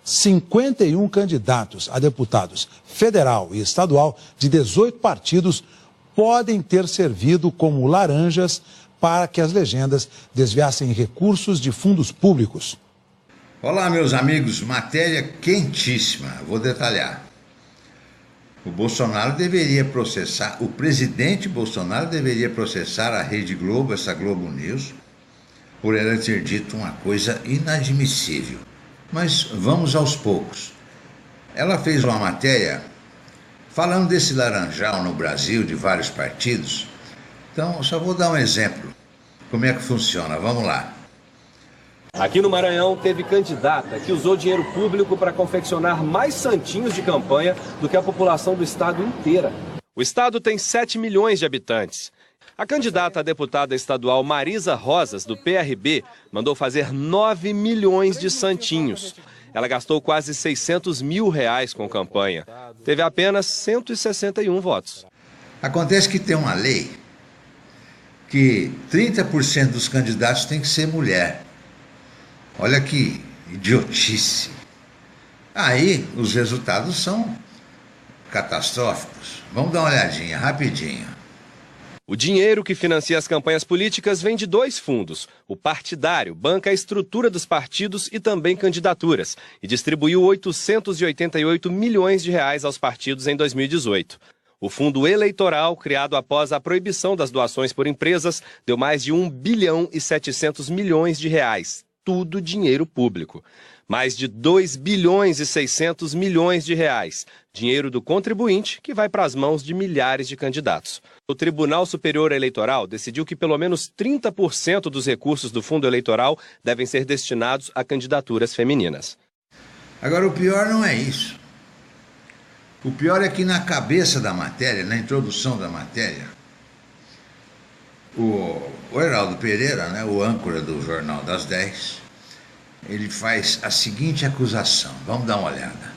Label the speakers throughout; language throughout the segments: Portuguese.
Speaker 1: 51 candidatos a deputados federal e estadual de 18 partidos podem ter servido como laranjas para que as legendas desviassem recursos de fundos públicos.
Speaker 2: Olá, meus amigos, matéria quentíssima, vou detalhar. O presidente Bolsonaro deveria processar a Rede Globo, essa Globo News, por ela ter dito uma coisa inadmissível. Mas vamos aos poucos. Ela fez uma matéria falando desse laranjal no Brasil, de vários partidos. Então, só vou dar um exemplo. Como é que funciona? Vamos lá.
Speaker 3: Aqui no Maranhão, teve candidata que usou dinheiro público para confeccionar mais santinhos de campanha do que a população do estado inteira. O estado tem 7 milhões de habitantes. A candidata a deputada estadual Marisa Rosas, do PRB, mandou fazer 9 milhões de santinhos. Ela gastou quase R$600 mil com campanha. Teve apenas 161 votos.
Speaker 2: Acontece que tem uma lei que 30% dos candidatos tem que ser mulher. Olha que idiotice. Aí os resultados são catastróficos. Vamos dar uma olhadinha, rapidinho.
Speaker 3: O dinheiro que financia as campanhas políticas vem de 2 fundos. O partidário banca a estrutura dos partidos e também candidaturas e distribuiu R$888 milhões aos partidos em 2018. O fundo eleitoral, criado após a proibição das doações por empresas, deu mais de R$1 bilhão e 700 milhões. Tudo dinheiro público. Mais de 2 bilhões e 600 milhões de reais. Dinheiro do contribuinte que vai para as mãos de milhares de candidatos. O Tribunal Superior Eleitoral decidiu que pelo menos 30% dos recursos do fundo eleitoral devem ser destinados a candidaturas femininas.
Speaker 2: Agora, o pior não é isso. O pior é que na cabeça da matéria, na introdução da matéria, o Heraldo Pereira, né, o âncora do Jornal das 10, ele faz a seguinte acusação. Vamos dar uma olhada.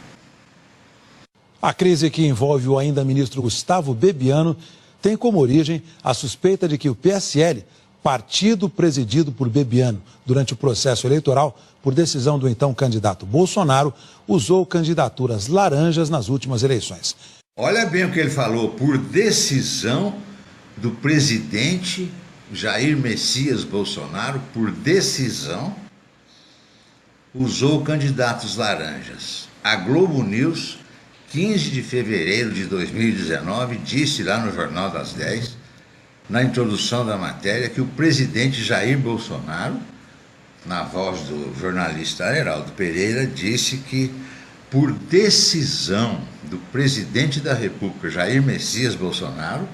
Speaker 1: A crise que envolve o ainda ministro Gustavo Bebiano tem como origem a suspeita de que o PSL, partido presidido por Bebiano durante o processo eleitoral, por decisão do então candidato Bolsonaro, usou candidaturas laranjas nas últimas eleições.
Speaker 2: Olha bem o que ele falou, por decisão do presidente Jair Messias Bolsonaro, por decisão, usou candidatos laranjas. A Globo News, 15 de fevereiro de 2019, disse lá no Jornal das 10, na introdução da matéria, que o presidente Jair Bolsonaro, na voz do jornalista Heraldo Pereira, disse que, por decisão do presidente da República, Jair Messias Bolsonaro,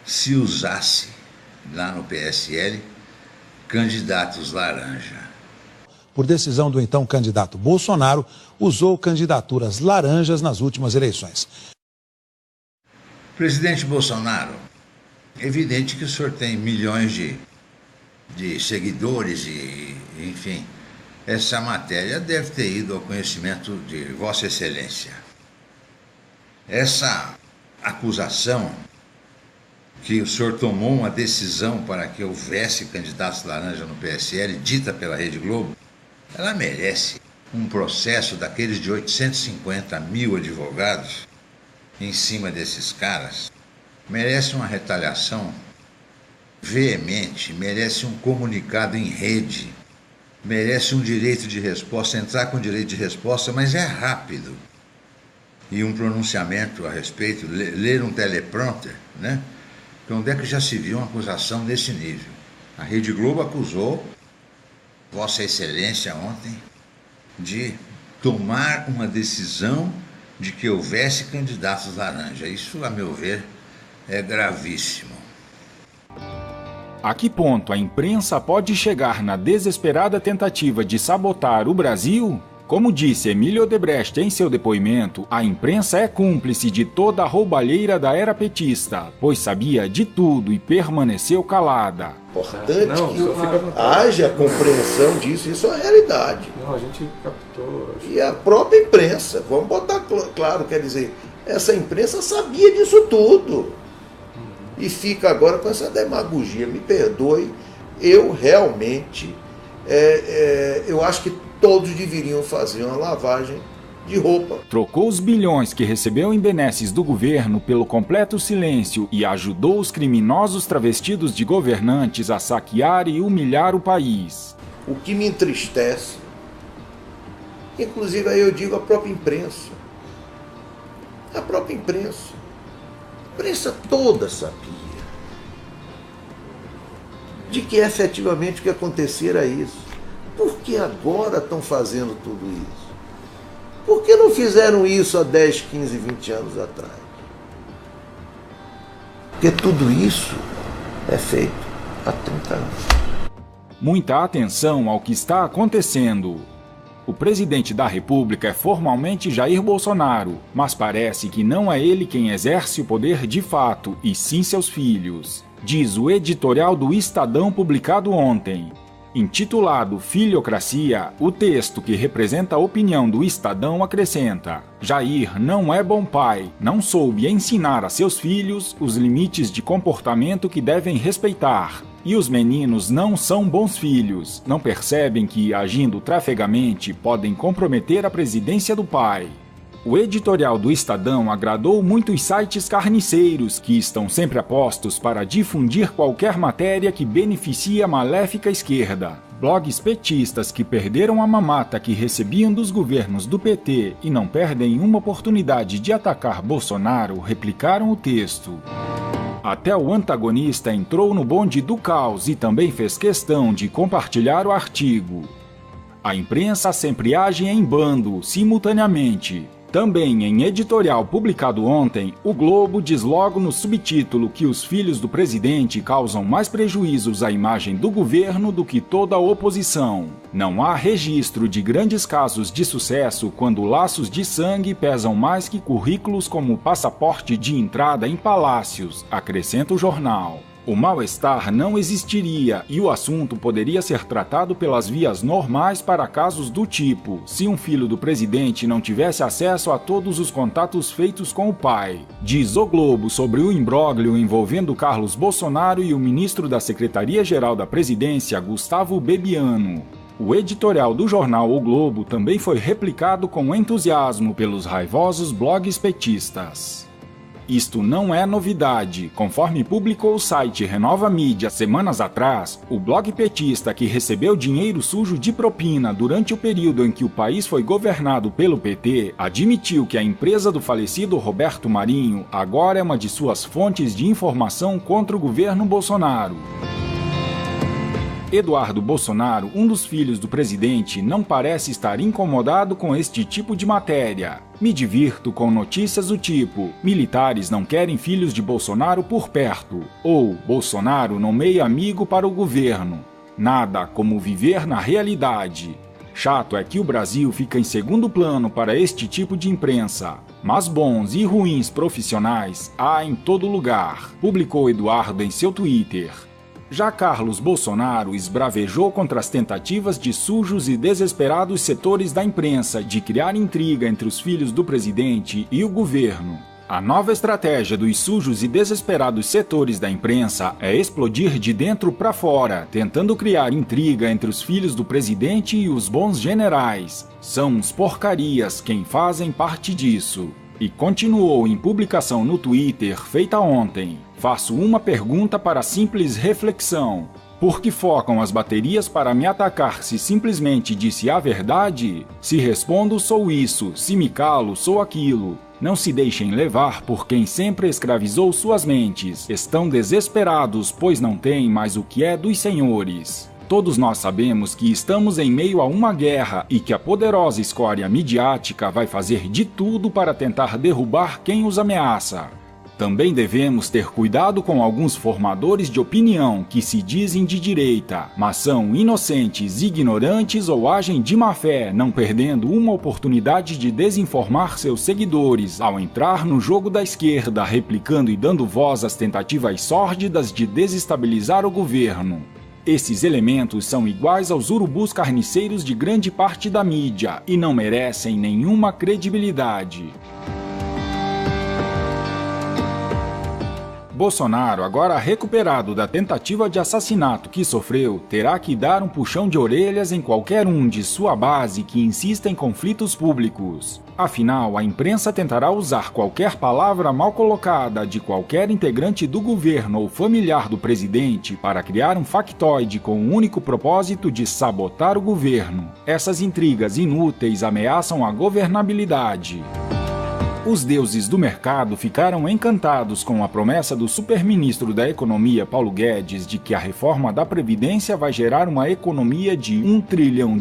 Speaker 2: se usasse lá no PSL candidatos laranja.
Speaker 1: Por decisão do então candidato Bolsonaro, usou candidaturas laranjas nas últimas eleições.
Speaker 2: Presidente Bolsonaro, é evidente que o senhor tem milhões de seguidores e, enfim, essa matéria deve ter ido ao conhecimento de Vossa Excelência. Essa acusação que o senhor tomou uma decisão para que houvesse candidatos laranja no PSL, dita pela Rede Globo, ela merece um processo daqueles de 850 mil advogados em cima desses caras, merece uma retaliação veemente, merece um comunicado em rede, merece um direito de resposta, entrar com direito de resposta, mas é rápido. E um pronunciamento a respeito, ler um teleprompter, né? Onde é que já se viu uma acusação desse nível? A Rede Globo acusou Vossa Excelência ontem de tomar uma decisão de que houvesse candidatos laranja. Isso, a meu ver, é gravíssimo.
Speaker 4: A que ponto a imprensa pode chegar na desesperada tentativa de sabotar o Brasil? Como disse Emílio Odebrecht em seu depoimento, a imprensa é cúmplice de toda a roubalheira da era petista, pois sabia de tudo e permaneceu calada.
Speaker 5: Importante que haja compreensão disso, isso é uma realidade.
Speaker 6: Não, a gente captou.
Speaker 5: E a própria imprensa, vamos botar claro, quer dizer, essa imprensa sabia disso tudo. E fica agora com essa demagogia, me perdoe, eu realmente eu acho que todos deveriam fazer uma lavagem de roupa.
Speaker 4: Trocou os bilhões que recebeu em benesses do governo pelo completo silêncio e ajudou os criminosos travestidos de governantes a saquear e humilhar o país.
Speaker 5: O que me entristece, inclusive aí eu digo a própria imprensa. A própria imprensa. A imprensa toda sabia de que efetivamente o que acontecia era isso. Por que agora estão fazendo tudo isso? Por que não fizeram isso há 10, 15, 20 anos atrás? Porque tudo isso é feito há 30 anos.
Speaker 4: Muita atenção ao que está acontecendo. O presidente da República é formalmente Jair Bolsonaro, mas parece que não é ele quem exerce o poder de fato, e sim seus filhos. Diz o editorial do Estadão publicado ontem. Intitulado Filhocracia, o texto que representa a opinião do Estadão acrescenta: Jair não é bom pai, não soube ensinar a seus filhos os limites de comportamento que devem respeitar. E os meninos não são bons filhos, não percebem que, agindo trafegamente, podem comprometer a presidência do pai. O editorial do Estadão agradou muitos sites carniceiros que estão sempre a postos para difundir qualquer matéria que beneficie a maléfica esquerda. Blogs petistas que perderam a mamata que recebiam dos governos do PT e não perdem uma oportunidade de atacar Bolsonaro replicaram o texto. Até o antagonista entrou no bonde do caos e também fez questão de compartilhar o artigo. A imprensa sempre age em bando, simultaneamente. Também em editorial publicado ontem, o Globo diz logo no subtítulo que os filhos do presidente causam mais prejuízos à imagem do governo do que toda a oposição. Não há registro de grandes casos de sucesso quando laços de sangue pesam mais que currículos como passaporte de entrada em palácios, acrescenta o jornal. O mal-estar não existiria e o assunto poderia ser tratado pelas vias normais para casos do tipo, se um filho do presidente não tivesse acesso a todos os contatos feitos com o pai. Diz o Globo sobre o imbróglio envolvendo Carlos Bolsonaro e o ministro da Secretaria-Geral da Presidência, Gustavo Bebiano. O editorial do jornal O Globo também foi replicado com entusiasmo pelos raivosos blogs petistas. Isto não é novidade. Conforme publicou o site Renova Mídia semanas atrás, o blog petista que recebeu dinheiro sujo de propina durante o período em que o país foi governado pelo PT admitiu que a empresa do falecido Roberto Marinho agora é uma de suas fontes de informação contra o governo Bolsonaro. Eduardo Bolsonaro, um dos filhos do presidente, não parece estar incomodado com este tipo de matéria. Me divirto com notícias do tipo: militares não querem filhos de Bolsonaro por perto, ou Bolsonaro nomeia amigo para o governo. Nada como viver na realidade. Chato é que o Brasil fica em segundo plano para este tipo de imprensa, mas bons e ruins profissionais há em todo lugar, publicou Eduardo em seu Twitter. Já Carlos Bolsonaro esbravejou contra as tentativas de sujos e desesperados setores da imprensa de criar intriga entre os filhos do presidente e o governo. A nova estratégia dos sujos e desesperados setores da imprensa é explodir de dentro para fora, tentando criar intriga entre os filhos do presidente e os bons generais. São uns porcarias quem fazem parte disso. E continuou em publicação no Twitter feita ontem. Faço uma pergunta para simples reflexão. Por que focam as baterias para me atacar se simplesmente disse a verdade? Se respondo, sou isso. Se me calo, sou aquilo. Não se deixem levar por quem sempre escravizou suas mentes. Estão desesperados, pois não têm mais o que é dos senhores. Todos nós sabemos que estamos em meio a uma guerra e que a poderosa escória midiática vai fazer de tudo para tentar derrubar quem os ameaça. Também devemos ter cuidado com alguns formadores de opinião que se dizem de direita, mas são inocentes, ignorantes ou agem de má fé, não perdendo uma oportunidade de desinformar seus seguidores ao entrar no jogo da esquerda, replicando e dando voz às tentativas sórdidas de desestabilizar o governo. Esses elementos são iguais aos urubus carniceiros de grande parte da mídia e não merecem nenhuma credibilidade. Bolsonaro, agora recuperado da tentativa de assassinato que sofreu, terá que dar um puxão de orelhas em qualquer um de sua base que insista em conflitos públicos. Afinal, a imprensa tentará usar qualquer palavra mal colocada de qualquer integrante do governo ou familiar do presidente para criar um factoide com o único propósito de sabotar o governo. Essas intrigas inúteis ameaçam a governabilidade. Os deuses do mercado ficaram encantados com a promessa do superministro da Economia, Paulo Guedes, de que a reforma da Previdência vai gerar uma economia de R$1 trilhão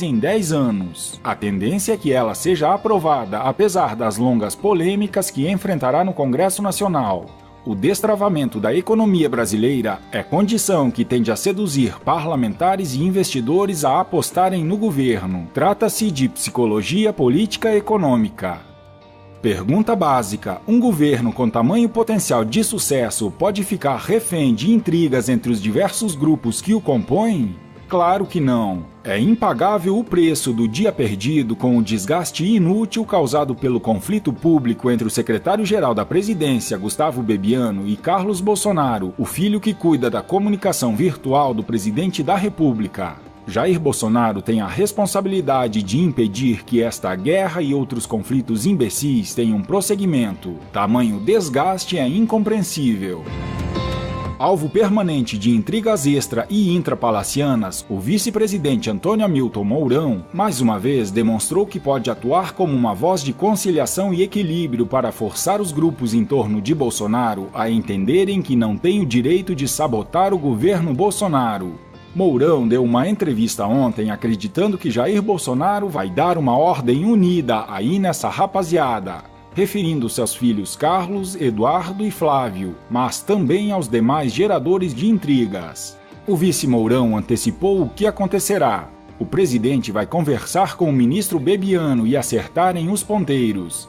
Speaker 4: em 10 anos. A tendência é que ela seja aprovada, apesar das longas polêmicas que enfrentará no Congresso Nacional. O destravamento da economia brasileira é condição que tende a seduzir parlamentares e investidores a apostarem no governo. Trata-se de psicologia política econômica. Pergunta básica: um governo com tamanho potencial de sucesso pode ficar refém de intrigas entre os diversos grupos que o compõem? Claro que não. É impagável o preço do dia perdido com o desgaste inútil causado pelo conflito público entre o secretário-geral da Presidência, Gustavo Bebiano, e Carlos Bolsonaro, o filho que cuida da comunicação virtual do presidente da República. Jair Bolsonaro tem a responsabilidade de impedir que esta guerra e outros conflitos imbecis tenham prosseguimento. Tamanho desgaste é incompreensível. Alvo permanente de intrigas extra e intrapalacianas, o vice-presidente Antônio Hamilton Mourão, mais uma vez, demonstrou que pode atuar como uma voz de conciliação e equilíbrio para forçar os grupos em torno de Bolsonaro a entenderem que não têm o direito de sabotar o governo Bolsonaro. Mourão deu uma entrevista ontem acreditando que Jair Bolsonaro vai dar uma ordem unida aí nessa rapaziada, referindo-se aos filhos Carlos, Eduardo e Flávio, mas também aos demais geradores de intrigas. O vice Mourão antecipou o que acontecerá. O presidente vai conversar com o ministro Bebiano e acertarem os ponteiros.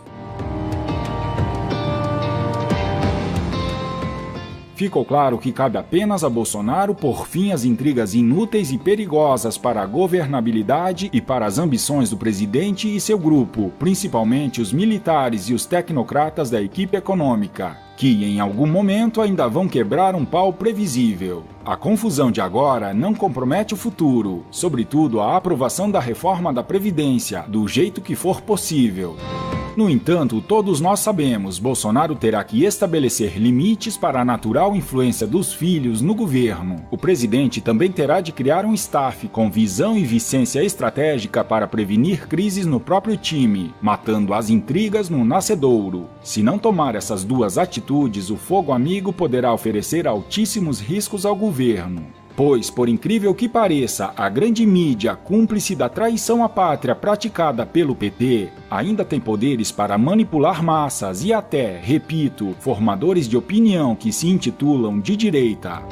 Speaker 4: Ficou claro que cabe apenas a Bolsonaro pôr fim às intrigas inúteis e perigosas para a governabilidade e para as ambições do presidente e seu grupo, principalmente os militares e os tecnocratas da equipe econômica, que em algum momento ainda vão quebrar um pau previsível. A confusão de agora não compromete o futuro, sobretudo a aprovação da reforma da Previdência, do jeito que for possível. No entanto, todos nós sabemos, Bolsonaro terá que estabelecer limites para a natural influência dos filhos no governo. O presidente também terá de criar um staff com visão e vicência estratégica para prevenir crises no próprio time, matando as intrigas no nascedouro. Se não tomar essas duas atitudes, o fogo amigo poderá oferecer altíssimos riscos ao governo. Pois, por incrível que pareça, a grande mídia, cúmplice da traição à pátria praticada pelo PT, ainda tem poderes para manipular massas e até, repito, formadores de opinião que se intitulam de direita.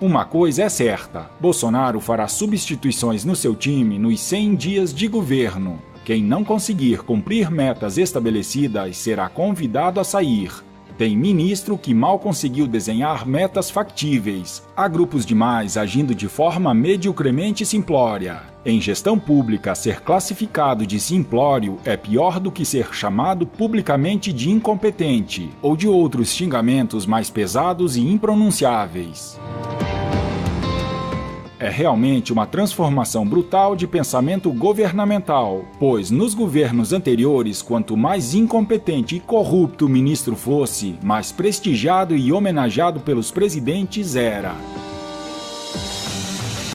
Speaker 4: Uma coisa é certa: Bolsonaro fará substituições no seu time nos 100 dias de governo. Quem não conseguir cumprir metas estabelecidas será convidado a sair. Tem ministro que mal conseguiu desenhar metas factíveis. Há grupos demais agindo de forma mediocremente simplória. Em gestão pública, ser classificado de simplório é pior do que ser chamado publicamente de incompetente, ou de outros xingamentos mais pesados e impronunciáveis. É realmente uma transformação brutal de pensamento governamental, pois nos governos anteriores, quanto mais incompetente e corrupto o ministro fosse, mais prestigiado e homenageado pelos presidentes era.